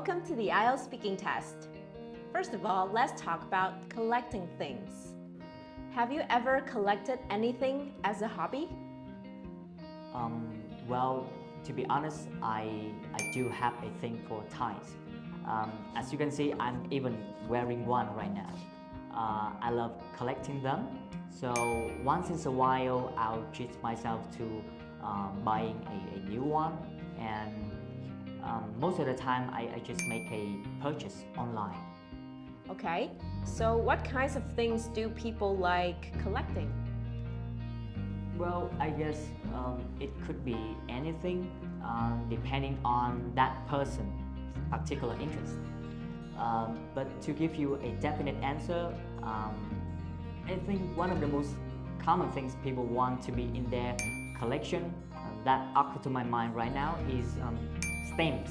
Welcome to the IELTS speaking test. First of all, let's talk about collecting things. Have you ever collected anything as a hobby? Well, to be honest, I do have a thing for ties. As you can see, I'm even wearing one right now. I love collecting them. So once in a while, I'll treat myself to buying a new one. And most of the time, I just make a purchase online. Okay, so what kinds of things do people like collecting? Well, I guess it could be anything depending on that person's particular interest. But to give you a definite answer, I think one of the most common things people want to be in their collection that occurs to my mind right now is stamps.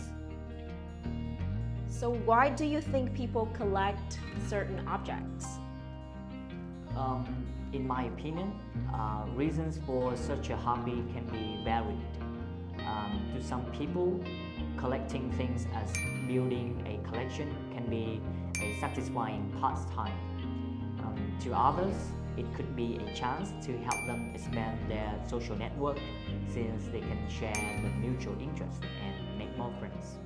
So why do you think people collect certain objects? In my opinion, reasons for such a hobby can be varied. To some people, collecting things as building a collection can be a satisfying pastime. To others, it could be a chance to help them expand their social network since they can share the mutual interest and make more friends.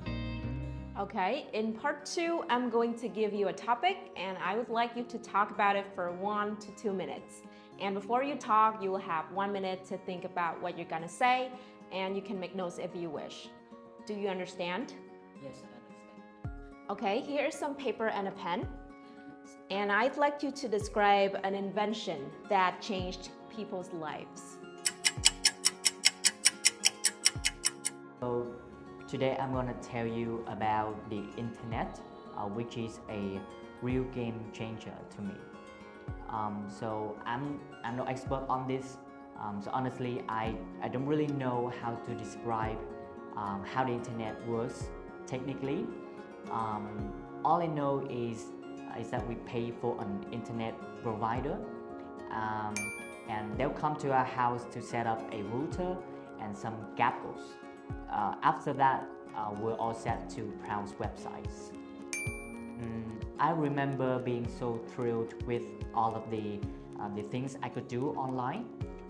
Okay, in part 2, I'm going to give you a topic and I would like you to talk about it for 1 to 2 minutes. And before you talk, you will have 1 minute to think about what you're gonna say, and you can make notes if you wish. Do you understand? Yes, I understand. Okay, here's some paper and a pen. And I'd like you to describe an invention that changed people's lives. So today I'm going to tell you about the internet, which is a real game changer to me. So I'm no expert on this. So honestly, I don't really know how to describe how the internet works technically. All I know is that we pay for an internet provider, and they'll come to our house to set up a router and some cables. After that, we're all set to browse websites. I remember being so thrilled with all of the things I could do online.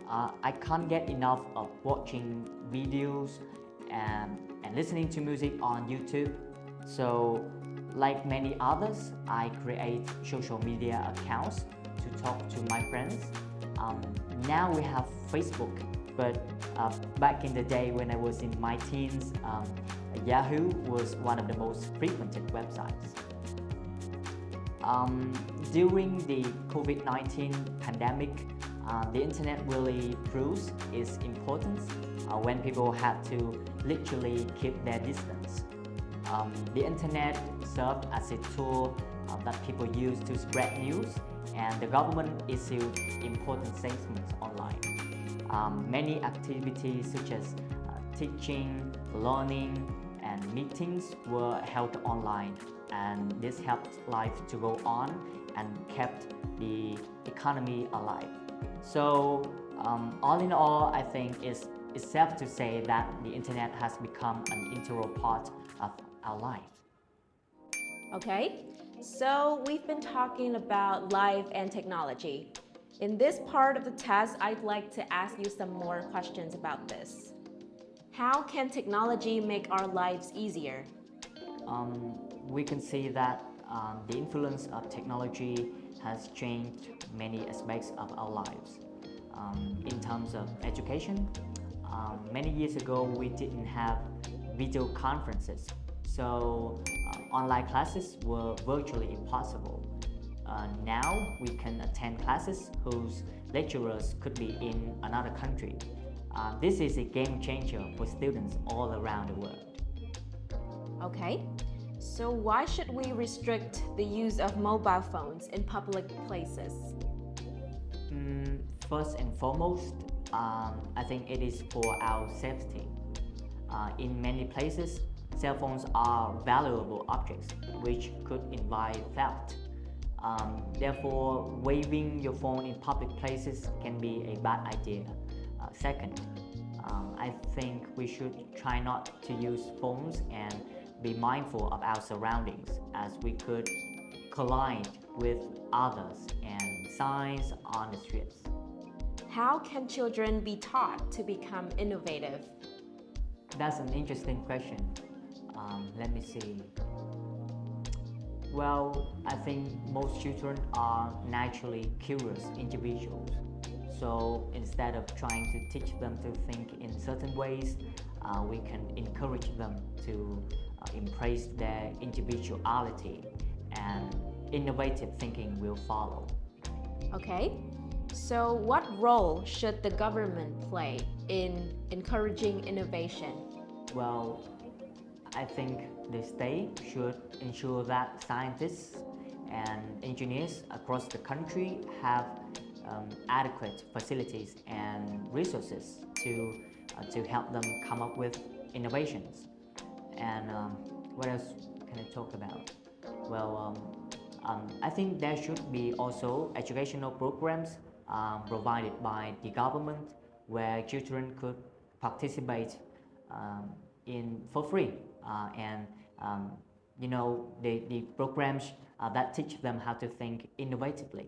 I can't get enough of watching videos and listening to music on YouTube. So, like many others, I create social media accounts to talk to my friends. Now we have Facebook, but back in the day when I was in my teens, Yahoo was one of the most frequented websites. During the COVID-19 pandemic, the internet really proves its importance when people had to literally keep their distance. The internet served as a tool that people used to spread news, and the government issued important statements online. Many activities such as teaching, learning, and meetings were held online, and this helped life to go on and kept the economy alive. So all in all, I think it's safe to say that the internet has become an integral part of our life. Okay, so we've been talking about life and technology. In this part of the test, I'd like to ask you some more questions about this. How can technology make our lives easier? We can see that the influence of technology has changed many aspects of our lives. In terms of education, many years ago we didn't have video conferences, so online classes were virtually impossible. Now we can attend classes whose lecturers could be in another country. This is a game changer for students all around the world. Okay, so why should we restrict the use of mobile phones in public places? First and foremost, I think it is for our safety. In many places, cell phones are valuable objects which could invite theft. Therefore, waving your phone in public places can be a bad idea. Second, I think we should try not to use phones and be mindful of our surroundings as we could collide with others and signs on the streets. How can children be taught to become innovative? That's an interesting question. Let me see. Well, I think most children are naturally curious individuals. So instead of trying to teach them to think in certain ways, we can encourage them to embrace their individuality, and innovative thinking will follow. Okay, so what role should the government play in encouraging innovation? Well, I think the state should ensure that scientists and engineers across the country have adequate facilities and resources to help them come up with innovations. And what else can I talk about? Well, I think there should be also educational programs provided by the government where children could participate in for free, and the programs that teach them how to think innovatively.